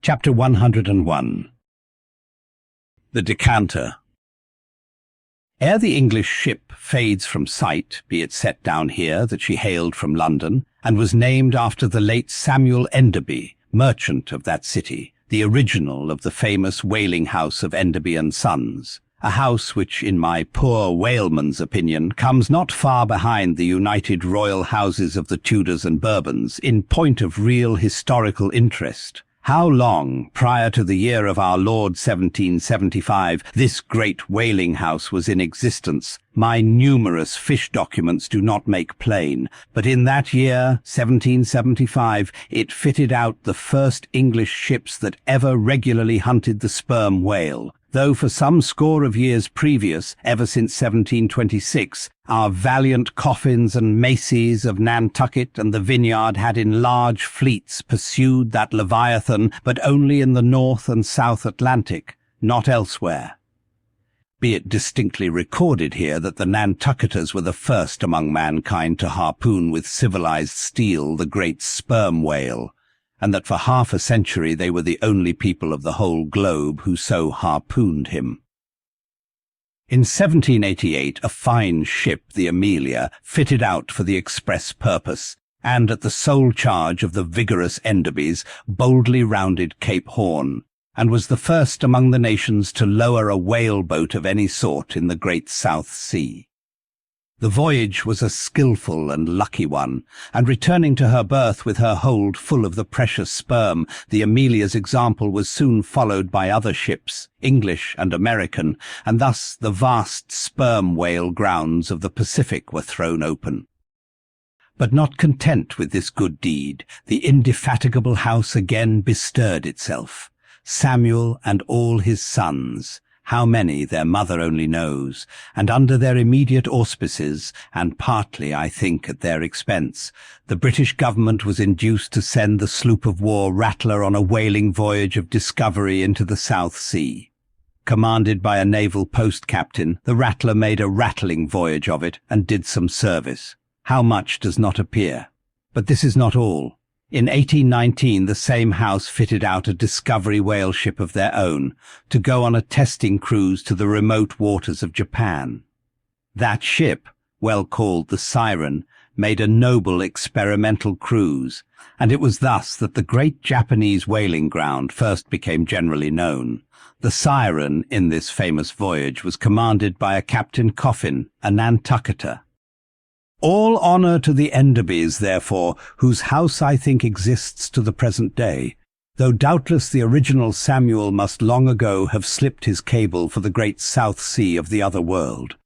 Chapter 101. The Decanter. Ere the English ship fades from sight, be it set down here that she hailed from London, and was named after the late Samuel Enderby, merchant of that city, the original of the famous whaling house of Enderby and Sons, a house which, in my poor whaleman's opinion, comes not far behind the united royal houses of the Tudors and Bourbons in point of real historical interest. How long, prior to the year of our Lord 1775, this great whaling house was in existence, my numerous fish documents do not make plain, but in that year, 1775, it fitted out the first English ships that ever regularly hunted the sperm whale, though for some score of years previous, ever since 1726, our valiant Coffins and Maceys of Nantucket and the Vineyard had in large fleets pursued that Leviathan, but only in the North and South Atlantic, not elsewhere. Be it distinctly recorded here that the Nantucketers were the first among mankind to harpoon with civilized steel the great sperm whale, and that for half a century they were the only people of the whole globe who so harpooned him. In 1788, a fine ship, the Amelia, fitted out for the express purpose, and at the sole charge of the vigorous Enderbys, boldly rounded Cape Horn, and was the first among the nations to lower a whale-boat of any sort in the great South Sea. The voyage was a skilful and lucky one, and returning to her berth with her hold full of the precious sperm, the Amelia's example was soon followed by other ships, English and American, and thus the vast sperm whale grounds of the Pacific were thrown open. But not content with this good deed, the indefatigable house again bestirred itself. Samuel and all his sons, how many their mother only knows, and under their immediate auspices, and partly, I think, at their expense, the British government was induced to send the sloop of war Rattler on a whaling voyage of discovery into the South Sea. Commanded by a naval post captain, the Rattler made a rattling voyage of it and did some service. How much does not appear. But this is not all. In 1819, the same house fitted out a discovery whale ship of their own to go on a testing cruise to the remote waters of Japan. That ship, well called the Siren, made a noble experimental cruise, and it was thus that the great Japanese whaling ground first became generally known. The Siren, in this famous voyage, was commanded by a Captain Coffin, a Nantucketer. All honour to the Enderbys, therefore, whose house I think exists to the present day, though doubtless the original Samuel must long ago have slipped his cable for the great South Sea of the other world.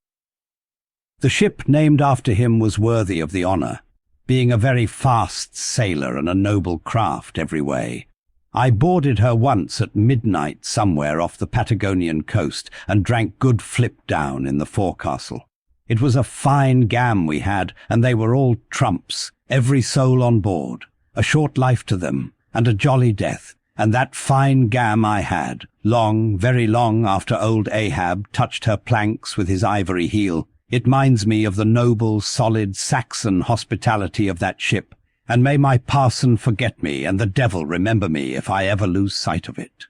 The ship named after him was worthy of the honour, being a very fast sailor and a noble craft every way. I boarded her once at midnight somewhere off the Patagonian coast and drank good flip down in the forecastle. It was a fine gam we had, and they were all trumps, every soul on board. A short life to them, and a jolly death, and that fine gam I had, long, very long after old Ahab touched her planks with his ivory heel. It minds me of the noble, solid Saxon hospitality of that ship, and may my parson forget me, and the devil remember me if I ever lose sight of it.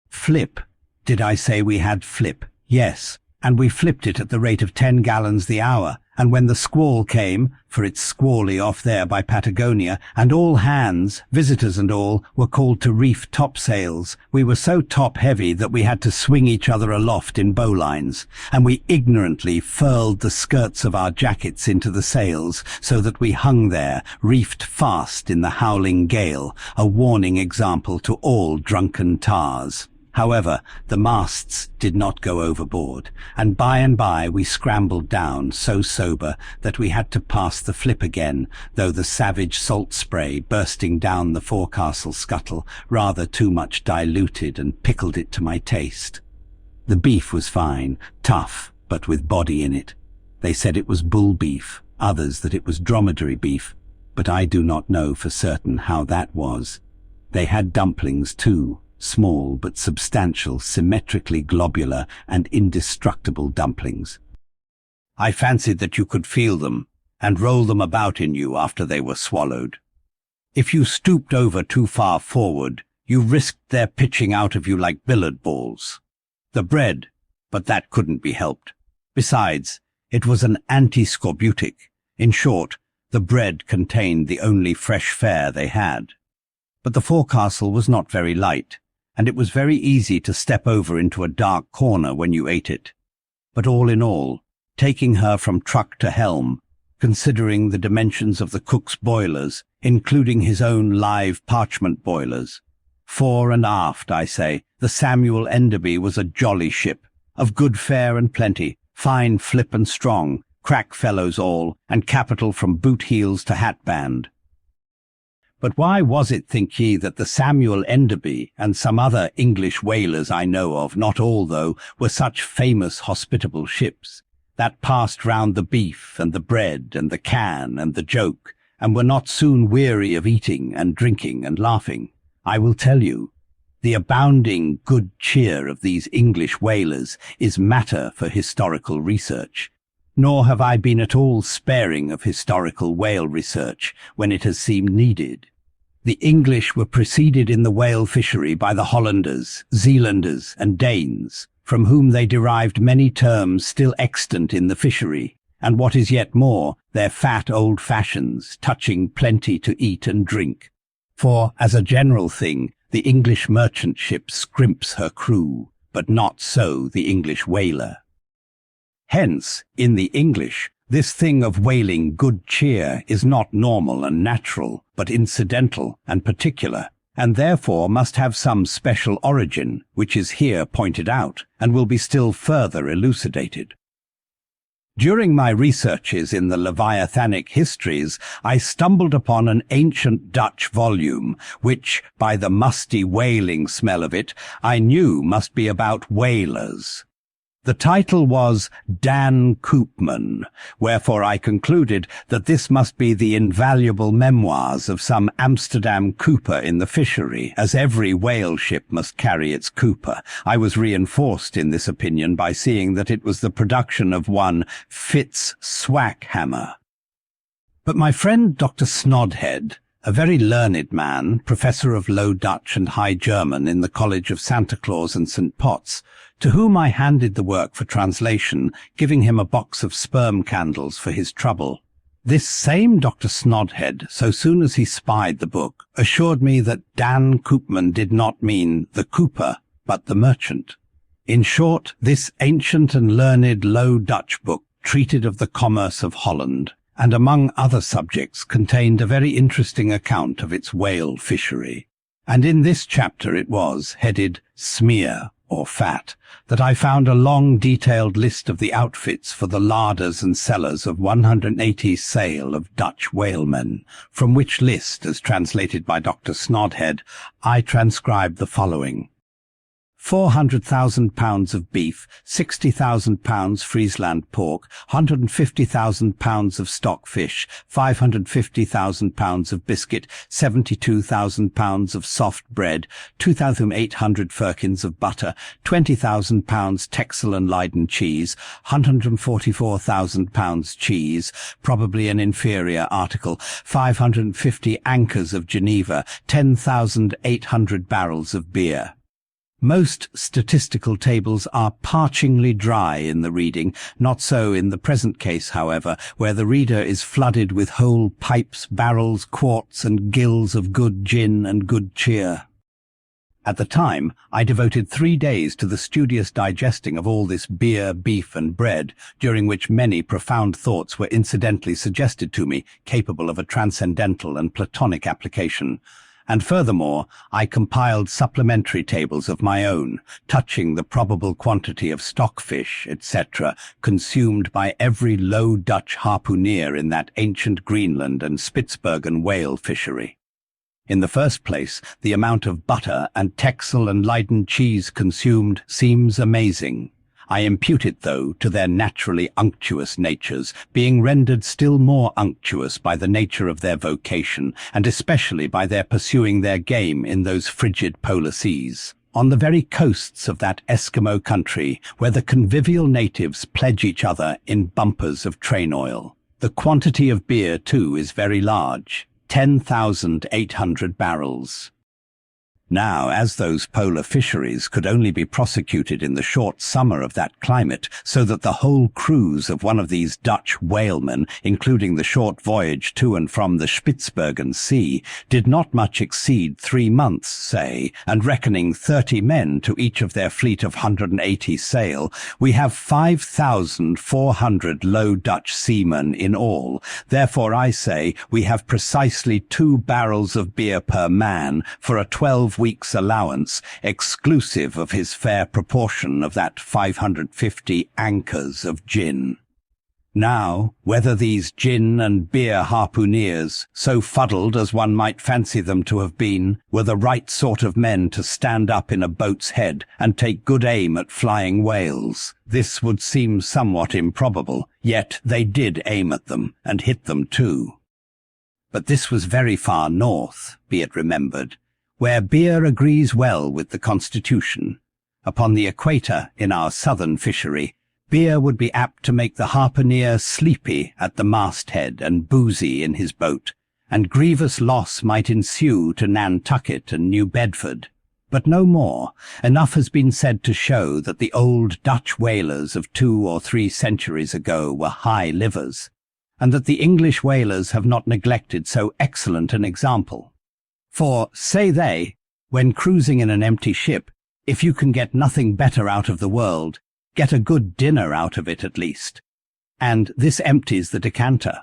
Flip. Did I say we had flip? Yes. And we flipped it at the rate of 10 gallons the hour, and when the squall came, for it's squally off there by Patagonia, and all hands, visitors and all, were called to reef topsails, we were so top-heavy that we had to swing each other aloft in bowlines, and we ignorantly furled the skirts of our jackets into the sails, so that we hung there, reefed fast in the howling gale, a warning example to all drunken tars. However, the masts did not go overboard, and by we scrambled down so sober that we had to pass the flip again, though the savage salt spray bursting down the forecastle scuttle rather too much diluted and pickled it to my taste. The beef was fine, tough, but with body in it. They said it was bull beef, others that it was dromedary beef, but I do not know for certain how that was. They had dumplings too. Small but substantial, symmetrically globular and indestructible dumplings. I fancied that you could feel them and roll them about in you after they were swallowed. If you stooped over too far forward, You risked their pitching out of you like billiard balls. The bread, but that couldn't be helped. Besides, it was an anti-scorbutic. In short, the bread contained the only fresh fare they had. But the forecastle was not very light, and it was very easy to step over into a dark corner when you ate it. But all in all, taking her from truck to helm, considering the dimensions of the cook's boilers, including his own live parchment boilers, fore and aft, I say, the Samuel Enderby was a jolly ship, of good fare and plenty, fine flip and strong, crack fellows all, and capital from boot heels to hatband. But why was it, think ye, that the Samuel Enderby and some other English whalers I know of, not all though, were such famous hospitable ships, that passed round the beef and the bread and the can and the joke, and were not soon weary of eating and drinking and laughing? I will tell you. The abounding good cheer of these English whalers is matter for historical research. Nor have I been at all sparing of historical whale research when it has seemed needed. The English were preceded in the whale fishery by the Hollanders, Zealanders, and Danes, from whom they derived many terms still extant in the fishery, and what is yet more, their fat old fashions, touching plenty to eat and drink. For, as a general thing, the English merchant ship scrimps her crew, but not so the English whaler. Hence, in the English, this thing of whaling good cheer is not normal and natural, but incidental and particular, and therefore must have some special origin, which is here pointed out, and will be still further elucidated. During my researches in the Leviathanic histories, I stumbled upon an ancient Dutch volume, which, by the musty whaling smell of it, I knew must be about whalers. The title was Dan Koopman, wherefore I concluded that this must be the invaluable memoirs of some Amsterdam cooper in the fishery, as every whale ship must carry its cooper. I was reinforced in this opinion by seeing that it was the production of one Fitz Swackhammer. But my friend Dr. Snodhead, a very learned man, professor of Low Dutch and High German in the College of Santa Claus and St. Potts, to whom I handed the work for translation, giving him a box of sperm candles for his trouble. This same Dr. Snodhead, so soon as he spied the book, assured me that Dan Koopman did not mean the cooper, but the merchant. In short, this ancient and learned Low Dutch book treated of the commerce of Holland, and among other subjects contained a very interesting account of its whale fishery. And in this chapter it was, headed Smear, or Fat, that I found a long detailed list of the outfits for the larders and cellars of 180 sail of Dutch whalemen, from which list, as translated by Dr. Snodhead, I transcribed the following: 400,000 pounds of beef, 60,000 pounds Friesland pork, 150,000 pounds of stockfish, 550,000 pounds of biscuit, 72,000 pounds of soft bread, 2,800 firkins of butter, 20,000 pounds Texel and Leyden cheese, 144,000 pounds cheese, probably an inferior article, 550 anchors of Geneva, 10,800 barrels of beer. Most statistical tables are parchingly dry in the reading, not so in the present case, however, where the reader is flooded with whole pipes, barrels, quarts, and gills of good gin and good cheer. At the time, I devoted 3 days to the studious digesting of all this beer, beef, and bread, during which many profound thoughts were incidentally suggested to me, capable of a transcendental and Platonic application. And furthermore, I compiled supplementary tables of my own, touching the probable quantity of stockfish, etc., consumed by every Low Dutch harpooneer in that ancient Greenland and Spitzbergen whale fishery. In the first place, the amount of butter and Texel and Leyden cheese consumed seems amazing. I impute it, though, to their naturally unctuous natures, being rendered still more unctuous by the nature of their vocation, and especially by their pursuing their game in those frigid polar seas, on the very coasts of that Eskimo country, where the convivial natives pledge each other in bumpers of train oil. The quantity of beer, too, is very large, 10,800 barrels. Now, as those polar fisheries could only be prosecuted in the short summer of that climate, so that the whole cruise of one of these Dutch whalemen, including the short voyage to and from the Spitzbergen Sea, did not much exceed 3 months, say, and reckoning 30 men to each of their fleet of 180 sail, we have 5,400 Low Dutch seamen in all. Therefore, I say, we have precisely 2 barrels of beer per man for a 12 weeks' allowance, exclusive of his fair proportion of that 550 anchors of gin. Now, whether these gin and beer harpooneers, so fuddled as one might fancy them to have been, were the right sort of men to stand up in a boat's head and take good aim at flying whales, this would seem somewhat improbable, yet they did aim at them, and hit them too. But this was very far north, be it remembered, where beer agrees well with the constitution. Upon the equator, in our southern fishery, beer would be apt to make the harpooneer sleepy at the masthead and boozy in his boat, and grievous loss might ensue to Nantucket and New Bedford. But no more. Enough has been said to show that the old Dutch whalers of 2 or 3 centuries ago were high livers, and that the English whalers have not neglected so excellent an example. For, say they, when cruising in an empty ship, if you can get nothing better out of the world, get a good dinner out of it at least. And this empties the decanter.